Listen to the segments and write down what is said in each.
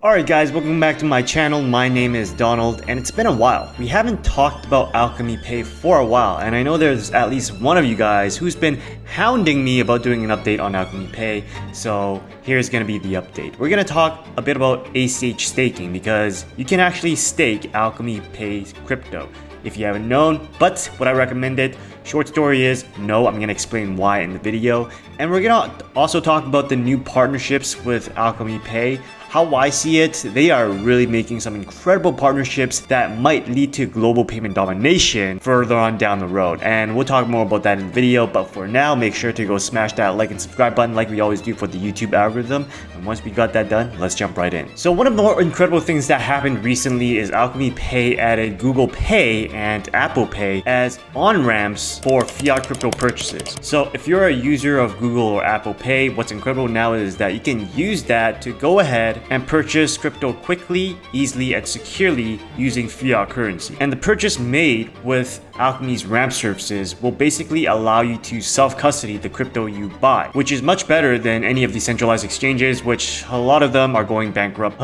Alright guys, welcome back to my channel. My name is Donald and it's been a while. We haven't talked about Alchemy Pay for a while, and I know there's at least one of you guys who's been hounding me about doing an update on Alchemy Pay, so here's gonna be the update. We're gonna talk a bit about ACH staking because you can actually stake Alchemy Pay's crypto if you haven't known, but what I recommended, short story is no, I'm gonna explain why in the video. And we're gonna also talk about the new partnerships with Alchemy Pay. How I see it, they are really making some incredible partnerships that might lead to global payment domination further on down the road. And we'll talk more about that in the video, but for now, make sure to go smash that like and subscribe button like we always do for the YouTube algorithm. And once we got that done, let's jump right in. So one of the more incredible things that happened recently is Alchemy Pay added Google Pay and Apple Pay as on-ramps for Fiat-Crypto purchases. So if you're a user of Google or Apple Pay, what's incredible now is that you can use that to go ahead and purchase crypto quickly, easily, and securely using fiat currency. And the purchase made with Alchemy's ramp services will basically allow you to self-custody the crypto you buy, which is much better than any of the centralized exchanges, which a lot of them are going bankrupt.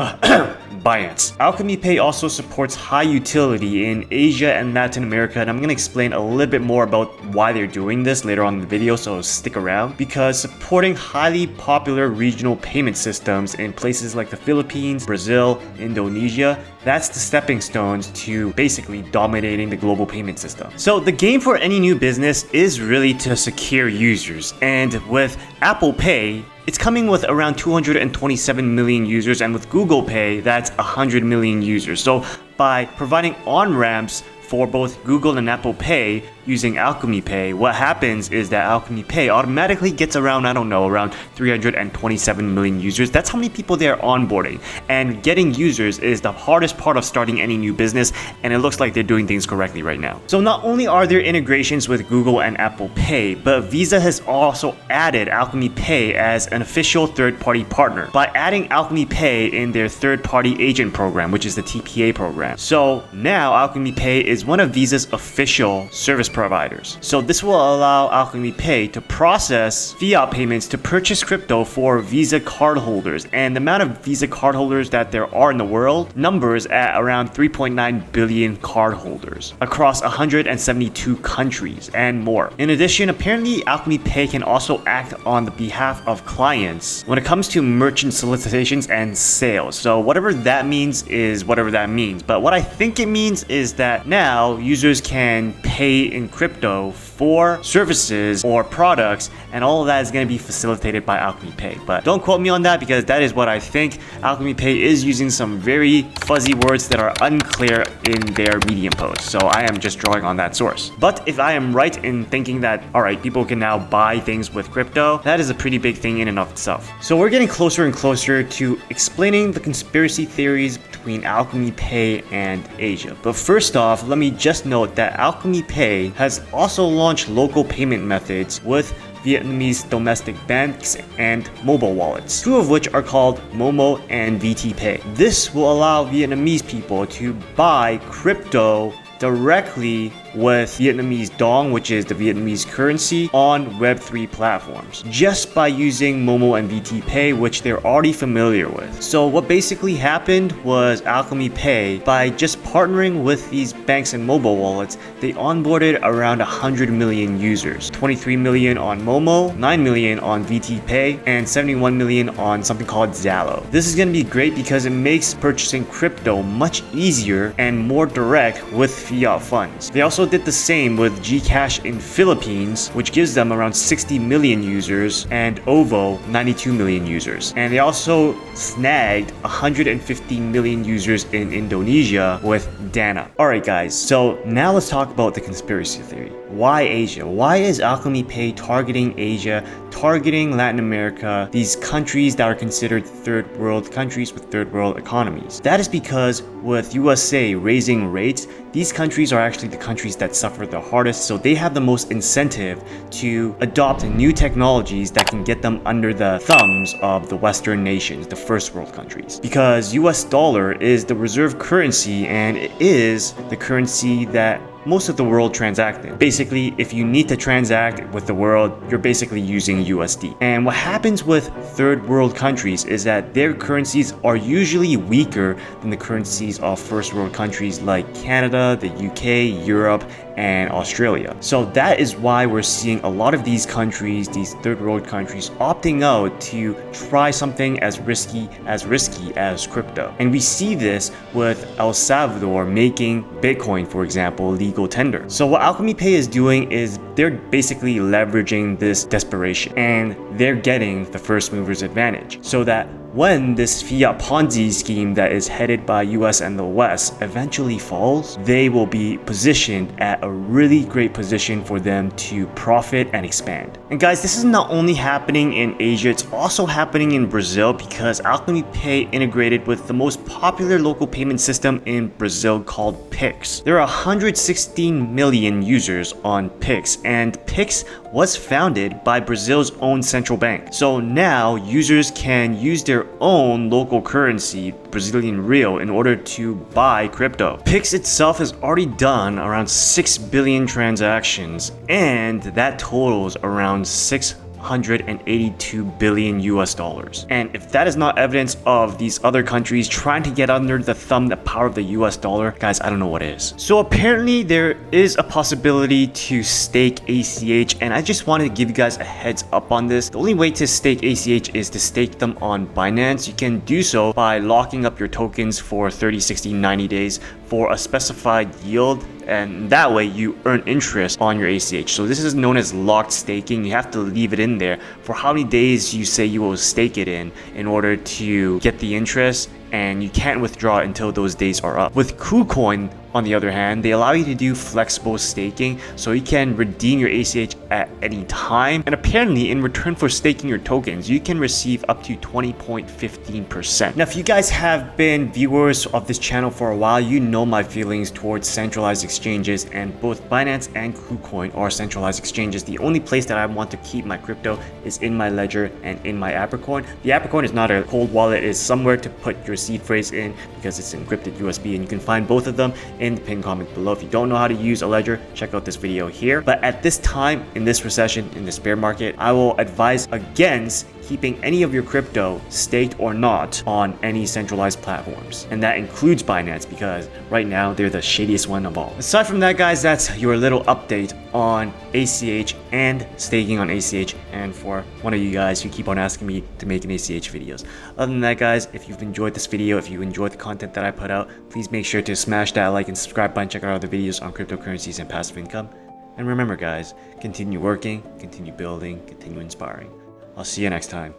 Binance. Alchemy Pay also supports high utility in Asia and Latin America, and I'm going to explain a little bit more about why they're doing this later on in the video, so stick around. Because supporting highly popular regional payment systems in places like the Philippines, Brazil, Indonesia, that's the stepping stones to basically dominating the global payment system. So the game for any new business is really to secure users, and with Apple Pay, it's coming with around 227 million users, and with Google Pay, that's 100 million users. So by providing on-ramps for both Google and Apple Pay using Alchemy Pay, what happens is that Alchemy Pay automatically gets around, around 327 million users. That's how many people they're onboarding. And getting users is the hardest part of starting any new business, and it looks like they're doing things correctly right now. So not only are there integrations with Google and Apple Pay, but Visa has also added Alchemy Pay as an official third-party partner by adding Alchemy Pay in their third-party agent program, which is the TPA program. So now Alchemy Pay is one of Visa's official service providers. So this will allow Alchemy Pay to process fiat payments to purchase crypto for Visa cardholders. And the amount of Visa cardholders that there are in the world numbers at around 3.9 billion cardholders across 172 countries and more. In addition, apparently Alchemy Pay can also act on the behalf of clients when it comes to merchant solicitations and sales. So whatever that means is whatever that means. But what I think it means is that now users can pay in crypto for services or products, and all of that is going to be facilitated by Alchemy Pay. But don't quote me on that because that is what I think. Alchemy Pay is using some very fuzzy words that are unclear in their Medium post, so I am just drawing on that source. But if I am right in thinking that, alright, people can now buy things with crypto, that is a pretty big thing in and of itself. So we're getting closer and closer to explaining the conspiracy theories between Alchemy Pay and Asia. But first off, let me just note that Alchemy Pay has also launched local payment methods with Vietnamese domestic banks and mobile wallets, two of which are called Momo and VTPay. This will allow Vietnamese people to buy crypto directly with Vietnamese dong, which is the Vietnamese currency, on Web3 platforms, just by using Momo and VTPay, which they're already familiar with. So what basically happened was Alchemy Pay, by just partnering with these banks and mobile wallets, they onboarded around 100 million users, 23 million on Momo, 9 million on VTPay, and 71 million on something called Zalo. This is going to be great because it makes purchasing crypto much easier and more direct with fiat funds. They also did the same with Gcash in Philippines, which gives them around 60 million users, and OVO 92 million users. And they also snagged 150 million users in Indonesia with Dana. Alright guys, so now let's talk about the conspiracy theory. Why Asia? Why is Alchemy Pay targeting Asia, targeting Latin America, these countries that are considered third world countries with third world economies? That is because with USA raising rates, these countries are actually the countries that suffer the hardest, so they have the most incentive to adopt new technologies that can get them under the thumbs of the Western nations, the first world countries. Because US dollar is the reserve currency, and it is the currency that most of the world transact in. Basically, if you need to transact with the world, you're basically using USD. And what happens with third world countries is that their currencies are usually weaker than the currencies of first world countries like Canada, the UK, Europe, and Australia. So that is why we're seeing a lot of these countries, these third world countries, opting out to try something as risky as crypto. And we see this with El Salvador making Bitcoin, for example, legal tender. So what Alchemy Pay is doing is they're basically leveraging this desperation, and they're getting the first mover's advantage, so that when this fiat Ponzi scheme that is headed by US and the West eventually falls, they will be positioned at a really great position for them to profit and expand. And guys, this is not only happening in Asia, it's also happening in Brazil, because Alchemy Pay integrated with the most popular local payment system in Brazil called Pix. There are 116 million users on Pix, and Pix was founded by Brazil's own central bank. So now users can use their own local currency, Brazilian real, in order to buy crypto. Pix itself has already done around 6 billion transactions, and that totals around 682 billion US dollars. And if that is not evidence of these other countries trying to get under the thumb, the power of the US dollar, guys, I don't know what is. So apparently there is a possibility to stake ACH, and I just wanted to give you guys a heads up on this. The only way to stake ACH is to stake them on Binance. You can do so by locking up your tokens for 30, 60, 90 days for a specified yield, and that way you earn interest on your ACH. So this is known as locked staking. You have to leave it in there for how many days you say you will stake it in order to get the interest, and you can't withdraw until those days are up. With KuCoin, on the other hand, they allow you to do flexible staking, so you can redeem your ACH at any time. And apparently, in return for staking your tokens, you can receive up to 20.15%. Now, if you guys have been viewers of this channel for a while, you know my feelings towards centralized exchanges, and both Binance and KuCoin are centralized exchanges. The only place that I want to keep my crypto is in my ledger and in my Apricorn. The Apricorn is not a cold wallet, it's somewhere to put your seed phrase in because it's encrypted USB, and you can find both of them in the pinned comment below. If you don't know how to use a ledger, check out this video here. But at this time, in this recession, in this bear market, I will advise against keeping any of your crypto, staked or not, on any centralized platforms. And that includes Binance, because right now they're the shadiest one of all. Aside from that, guys, that's your little update on ACH and staking on ACH, and for one of you guys who keep on asking me to make an ACH videos. Other than that, guys, if you've enjoyed this video, if you enjoyed the content that I put out, please make sure to smash that like and subscribe button, check out other videos on cryptocurrencies and passive income. And remember, guys, continue working, continue building, continue inspiring. I'll see you next time.